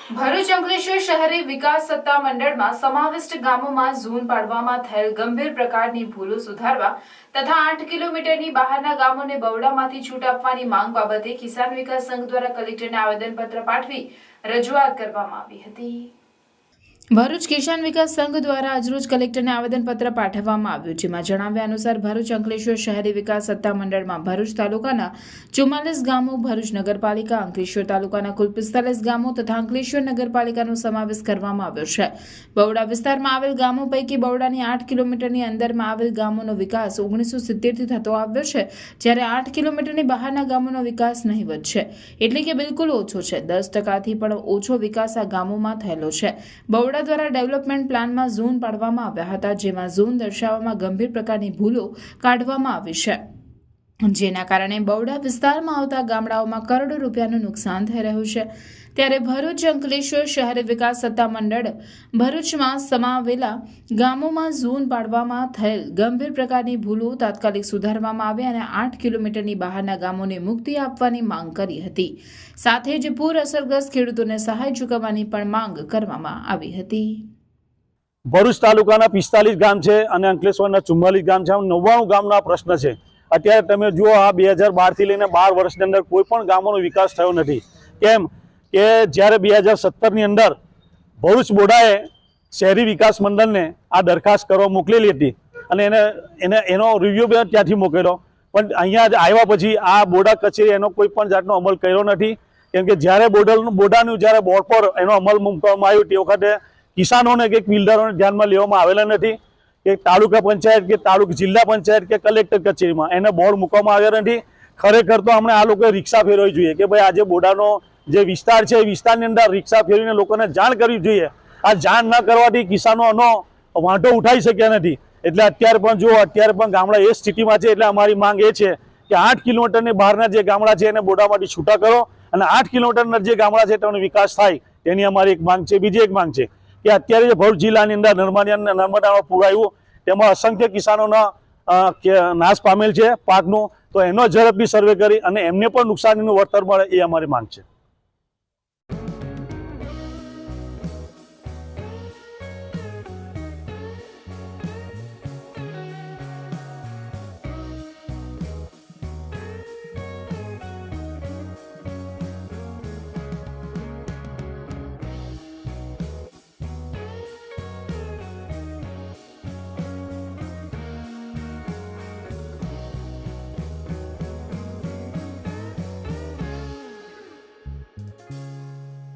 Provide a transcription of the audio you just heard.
ભરૂચ અંકલેશ્વર શહેરી વિકાસ સત્તા મંડળમાં સમાવિષ્ટ ગામોમાં ઝોન પાડવામાં થયેલ ગંભીર પ્રકારની ભૂલો સુધારવા તથા 8 કિલોમીટરની બહારના ગામોને બવડામાંથી છૂટ આપવાની માંગ બાબતે કિસાન વિકાસ સંઘ દ્વારા કલેક્ટરને આવેદનપત્ર પાઠવી રજૂઆત કરવામાં આવી હતી। ભરૂચ કિસાન વિકાસ સંઘ દ્વારા આજરોજ કલેક્ટરને આવેદનપત્ર પાઠવવામાં આવ્યું, જેમાં જણાવ્યા અનુસાર ભરૂચ અંકલેશ્વર શહેરી વિકાસ સત્તા મંડળમાં ભરૂચ તાલુકાના 44 ગામો, ભરૂચ નગરપાલિકા, અંકલેશ્વર તાલુકાના કુલ 45 ગામો તથા અંકલેશ્વર નગરપાલિકાનો સમાવેશ કરવામાં આવ્યો છે। બવડા વિસ્તારમાં આવેલ ગામો પૈકી બવડાની 8 કિલોમીટરની અંદરમાં આવેલ ગામોનો વિકાસ 1970થી થતો આવ્યો છે, જ્યારે 8 કિલોમીટરની બહારના ગામોનો વિકાસ નહીવત છે, એટલે કે બિલકુલ ઓછો છે। 10%થી પણ ઓછો વિકાસ આ ગામોમાં થયેલો છે। બવડા દ્વારા ડેવલપમેન્ટ પ્લાનમાં ઝોન પાડવામાં આવ્યા હતા, જેમાં ઝોન દર્શાવવામાં ગંભીર પ્રકારની ભૂલો કાઢવામાં આવી છે, જેના કારણે બવડા વિસ્તારમાં આવતા ગામડાઓમાં કરોડો રૂપિયાનું નુકસાન થઈ રહ્યું છે। ત્યારે ભરૂચ અંકલેશ્વર શહેરી વિકાસ સત્તા મંડળ ભરૂચમાં સમાવેલા ગામોમાં ઝોન પાડવામાં થયેલ ગંભીર પ્રકારની ભૂલો તાત્કાલિક સુધારવામાં આવે અને 8 કિલોમીટરની બહારના ગામોને મુક્તિ આપવાની માંગ કરી હતી। સાથે જ પૂર અસરગ્રસ્ત ખેડૂતોને સહાય ચૂકવવાની પણ માંગ કરવામાં આવી હતી। ભરૂચ તાલુકાના 45 ગામ છે અને અંકલેશ્વરના 44 ગામ છે, 99 ગામના પ્રશ્ન છે। અત્યારે તમે જુઓ, આ 2012 થી લઈને 12 વર્ષની અંદર કોઈ પણ ગામોનો વિકાસ થયો નથી। કેમ કે જ્યારે 2017 ની અંદર ભરૂચ બોર્ડે શહેરી વિકાસ મંડળને આ દરખાસ્ત કરવા મોકલેલી હતી અને એનો રિવ્યુ પણ ત્યાંથી મોકલ્યો, પણ અહીંયા આવ્યા પછી આ બોર્ડા કચેરી એનો કોઈ પણ જાતનો અમલ કર્યો નથી। કેમ કે જ્યારે બોર્ડાનું જ્યારે બોર્ડ પર એનો અમલ મૂકવામાં આવ્યો તે વખતે કિસાનોને કે બિલ્ડરોને ધ્યાનમાં લેવામાં આવેલા નથી કે તાલુકા પંચાયત કે જિલ્લા પંચાયત કે કલેક્ટર કચેરીમાં એને બોર્ડ મૂકવામાં આવ્યા નથી। ખરેખર તો આપણે આ લોકોએ રિક્ષા ફેરવવી જોઈએ કે ભાઈ આજે બોર્ડાનો જે વિસ્તાર છે એ વિસ્તારની અંદર રિક્ષા ફેરવીને લોકોને જાણ કરવી જોઈએ। આ જાણ ન કરવાથી કિસાનોનો વાંધો ઉઠાવી શક્યા નથી। એટલે અત્યારે પણ જુઓ, અત્યારે પણ ગામડા એ સ્થિતિમાં છે। એટલે અમારી માંગ એ છે કે 8 કિલોમીટરની બહારના જે ગામડા છે એને બોર્ડામાંથી છૂટા કરો અને 8 કિલોમીટરના જે ગામડા છે તેનો વિકાસ થાય, તેની અમારી એક માંગ છે। બીજી એક માંગ છે કે અત્યારે જે ભરૂચ જિલ્લાની અંદર નર્મદામાં પૂર આવ્યું, તેમાં અસંખ્ય કિસાનોના નાશ પામેલ છે પાકનું, તો એનો ઝડપથી સર્વે કરી અને એમને પણ નુકસાનીનું વળતર મળે, એ અમારી માંગ છે।